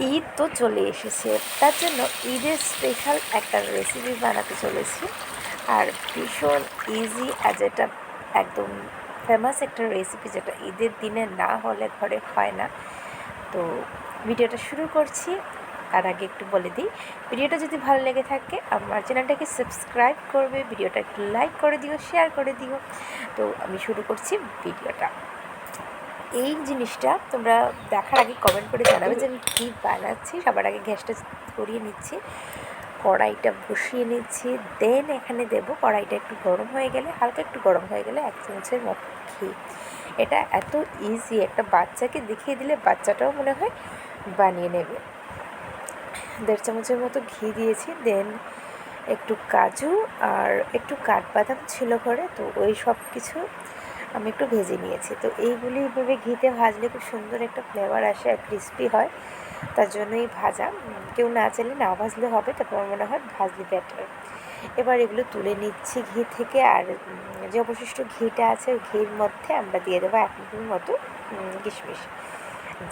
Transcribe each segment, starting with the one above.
ঈদ তো চলে এসেছে, তার জন্য ঈদের স্পেশাল একটা রেসিপি বানাতে চলেছি। আর ভীষণ ইজি, আর যেটা একদম ফেমাস একটা রেসিপি, যেটা ঈদের দিনে না হলে ঘরে হয় না। তো ভিডিওটা শুরু করছি। তার আগে একটু বলে দিই, ভিডিওটা যদি ভালো লেগে থাকে আমার চ্যানেলটাকে সাবস্ক্রাইব করবে, ভিডিওটা একটু লাইক করে দিও, শেয়ার করে দিও। তো আমি শুরু করছি ভিডিওটা। এই জিনিসটা তোমরা দেখার আগে কমেন্ট করে জানাবে যে আমি কী বানাচ্ছি। সবার আগে গ্যাসটা ধরিয়ে নিচ্ছি, কড়াইটা বসিয়ে নিচ্ছি, দেন এখানে দেব। কড়াইটা একটু গরম হয়ে গেলে, হালকা একটু গরম হয়ে গেলে 1 চামচের মতো ঘি। এটা এত ইজি, একটা বাচ্চাকে দেখিয়ে দিলে বাচ্চাটাও মনে হয় বানিয়ে নেবে। 1.5 চামচের মতো ঘি দিয়েছি। দেন একটু কাজু আর একটু কাঠবাদাম ছিল ঘরে, তো ওই সব কিছু আমি একটু ভেজে নিয়েছি। তো এইগুলি এইভাবে ঘিতে ভাজলে খুব সুন্দর একটা ফ্লেভার আসে আর ক্রিস্পি হয়, তার জন্যই ভাজা। কেউ না চাইলে না ভাজলে হবে, তারপর আমার মনে হয় ভাজলে বেটার। এবার এগুলো তুলে নিচ্ছি ঘি থেকে, আর যে অবশিষ্ট ঘিটা আছে ওই ঘির মধ্যে আমরা দিয়ে দেবো 1 মুঠির মতো কিশমিশ।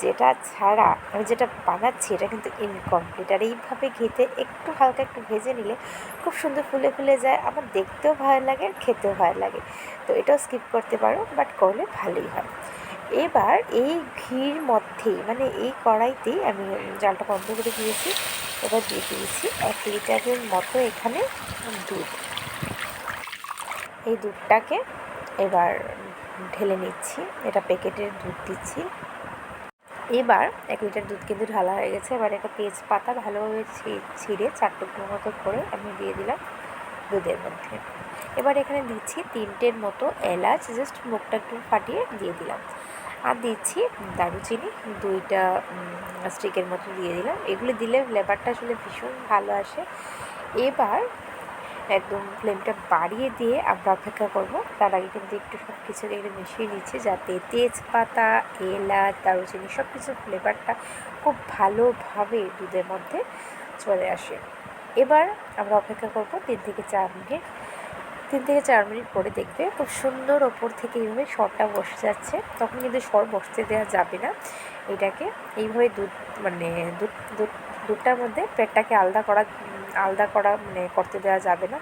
যেটা ছাড়া আমি যেটা বানাচ্ছি এটা কিন্তু ইনকমপ্লিট। আর এইভাবে ঘিতে একটু হালকা একটু ভেজে নিলে খুব সুন্দর ফুলে ফুলে যায়, আমার দেখতেও ভালো লাগে আর খেতেও ভালো লাগে। তো এটাও স্কিপ করতে পারো, বাট করলে ভালোই হয়। এবার এই ঘির মধ্যেই, মানে এই কড়াইতেই আমি জালটা বন্ধ করে দিয়েছি। এবার দিয়ে দিয়েছি 1 লিটারের মতো এখানে দুধ। এই দুধটাকে এবার ঢেলে নিচ্ছি, এটা প্যাকেটের দুধ দিচ্ছি। এবার 1 লিটার দুধ কিন্তু ঢালা হয়ে গেছে। এবার একটা তেজপাতা ভালোভাবে ছিঁড়ে 4 টুকরো মতো করে আমি দিয়ে দিলাম দুধের মধ্যে। এবার এখানে দিচ্ছি 3টের মতো এলাচ, জাস্ট মুখটা একটু ফাটিয়ে দিয়ে দিলাম। আর দিচ্ছি দারুচিনি 2টা স্টিকের মতো দিয়ে দিলাম। এগুলো দিলে ফ্লেভারটা আসলে ভীষণ ভালো আসে। এবার একদম ফ্লেমটা বাড়িয়ে দিয়ে আমরা অপেক্ষা করব। তার আগে কিন্তু একটু সব কিছুকে একটু মিশিয়ে নিচ্ছি, যাতে তেজপাতা, এলাচ, দারুচিনি সব কিছুর ফ্লেভারটা খুব ভালোভাবে দুধের মধ্যে চলে আসে। এবার আমরা অপেক্ষা করব 3 থেকে 4 মিনিট। 3 থেকে 4 মিনিট পরে দেখবে খুব সুন্দর ওপর থেকে এইভাবে সরটা বসে যাচ্ছে। তখন কিন্তু সর বসতে দেওয়া যাবে না। এটাকে এইভাবে দুধ, মানে দুধটার মধ্যে পেটটাকে আলাদা করা মানে করতে দেওয়া যাবে না,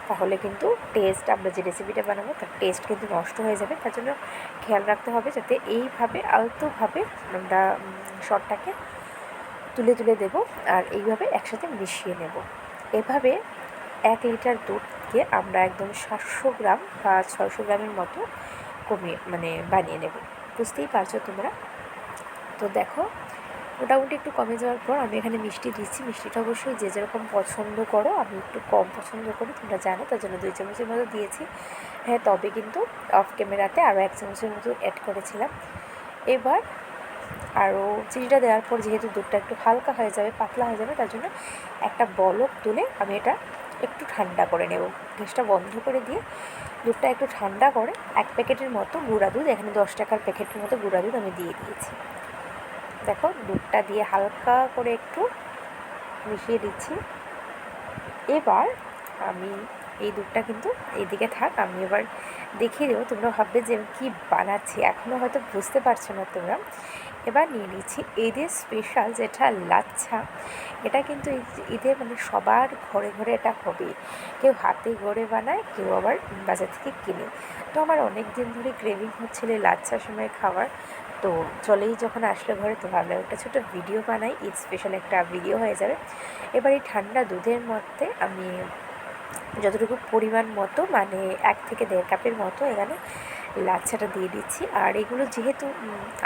তাহলে কিন্তু টেস্ট, আমরা যে রেসিপিটা বানাবো তার টেস্ট কিন্তু নষ্ট হয়ে যাবে। তার জন্য খেয়াল রাখতে হবে যাতে এইভাবে আলতোভাবে আমরা সরটাকে তুলে তুলে দেব, আর এইভাবে একসাথে মিশিয়ে নেব। এভাবে 1 লিটার দুধকে আমরা একদম 700 গ্রাম বা 600 গ্রামের মতো কমিয়ে বানিয়ে নেব। বুঝতেই পারছো তোমরা। তো দেখো, মোটামুটি একটু কমে যাওয়ার পর আমি এখানে মিষ্টি দিচ্ছি। মিষ্টিটা অবশ্যই যে যেরকম পছন্দ করো, আমি একটু কম পছন্দ করি, তোমরা জানো, তার জন্য 2 চামচের মতো দিয়েছি। হ্যাঁ, তবে কিন্তু অফ ক্যামেরাতে আরও 1 চামচের মতো অ্যাড করেছিলাম। এবার আরও চিনিটা দেওয়ার পর যেহেতু দুধটা একটু হালকা হয়ে যাবে, পাতলা হয়ে যাবে, তার জন্য একটা বলক তুলে আমি এটা একটু ঠান্ডা করে নেব। গ্যাসটা বন্ধ করে দিয়ে দুধটা একটু ঠান্ডা করে 1 প্যাকেটের মতো গুঁড়া দুধ, এখানে 10 টাকার প্যাকেটের মতো গুঁড়া দুধ আমি দিয়ে দিয়েছি। দেখো, দুধটা দিয়ে হালকা করে একটু মিশিয়ে দিচ্ছি। এবার আমি এই দুধটা কিন্তু এইদিকে থাক, আমি এবার দেখিয়ে দেবো। তোমরা ভাববে যে আমি কী বানাচ্ছি, এখনও হয়তো বুঝতে পারছো না তোমরা। এবার নিয়ে নিচ্ছি ঈদের স্পেশাল যেটা লাচ্ছা। এটা কিন্তু ঈদে মানে সবার ঘরে ঘরে এটা হবে। কেউ হাতে গড়ে বানায়, কেউ আবার বাজার থেকে কিনে। তো আমার অনেক দিন ধরে ক্রেভিং হচ্ছিল লাচ্ছার সময় খাবার। তো চলেই যখন আসলো ঘরে, তো ভাবলাম একটা ছোটো ভিডিও বানাই, ঈদ স্পেশাল একটা ভিডিও হয়ে যাবে। এবার এই ঠান্ডা দুধের মধ্যে আমি যতটুকু পরিমাণ মতো, মানে 1 থেকে 1.5 কাপের মতো এখানে লাচ্ছাটা দিয়ে দিচ্ছি। আর এগুলো যেহেতু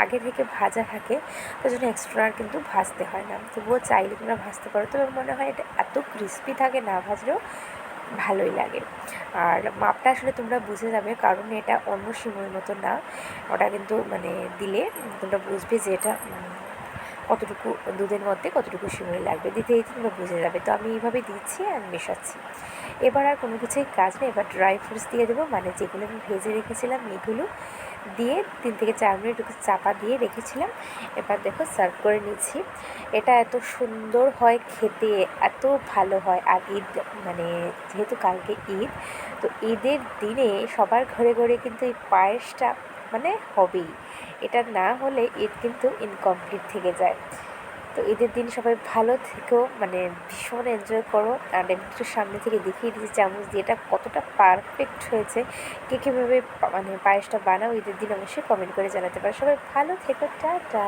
আগে থেকে ভাজা থাকে, তার জন্য এক্সট্রা আর কিন্তু ভাজতে হয় না। তবুও চাইলে তোমরা ভাজতে পারো, তবে মনে হয় এটা এত ক্রিস্পি থাকে, না ভাজলেও ভালোই লাগে। আর মাপটা আসলে তোমরা বুঝে যাবে, কারণ এটা অন্য সিমইয়ের মতো না। ওটা কিন্তু মানে দিলে তোমরা বুঝবে যে এটা কতটুকু দুধের মধ্যে কতটুকু সিমই লাগবে, দিতে দিতে তোমরা বুঝে যাবে। তো আমি এইভাবে দিচ্ছি আর মেশাচ্ছি। এবার আর কোনো কিছুই কাজ নেই, এবার ড্রাই ফ্রুটস দিয়ে দেবো, মানে যেগুলো আমি ভেজে রেখেছিলাম এগুলো দিয়ে 3 থেকে 4 মিনিট একটু চাপা দিয়ে রেখেছিলাম। এবার দেখো সার্ভ করে নিচ্ছি। এটা এত সুন্দর হয় খেতে, এত ভালো হয়। আর ঈদ, মানে যেহেতু কালকে ঈদ, তো ঈদের দিনে সবার ঘরে ঘরে কিন্তু এই পায়েসটা মানে হবেই। এটা না হলে ঈদ কিন্তু ইনকমপ্লিট থেকে যায়। তো তো ঈদের দিন সবাই ভালো থেকো, মানে ভীষণ এনজয় করো। আর আমি একটু সামনে থেকে দেখিয়ে দিয়েছি চামচ দিয়ে এটা কতটা পারফেক্ট হয়েছে। কে কীভাবে মানে পায়েসটা বানাও ঈদের দিন অবশ্যই কমেন্ট করে জানাতে পারো। সবাই ভালো থেকো, টাটা।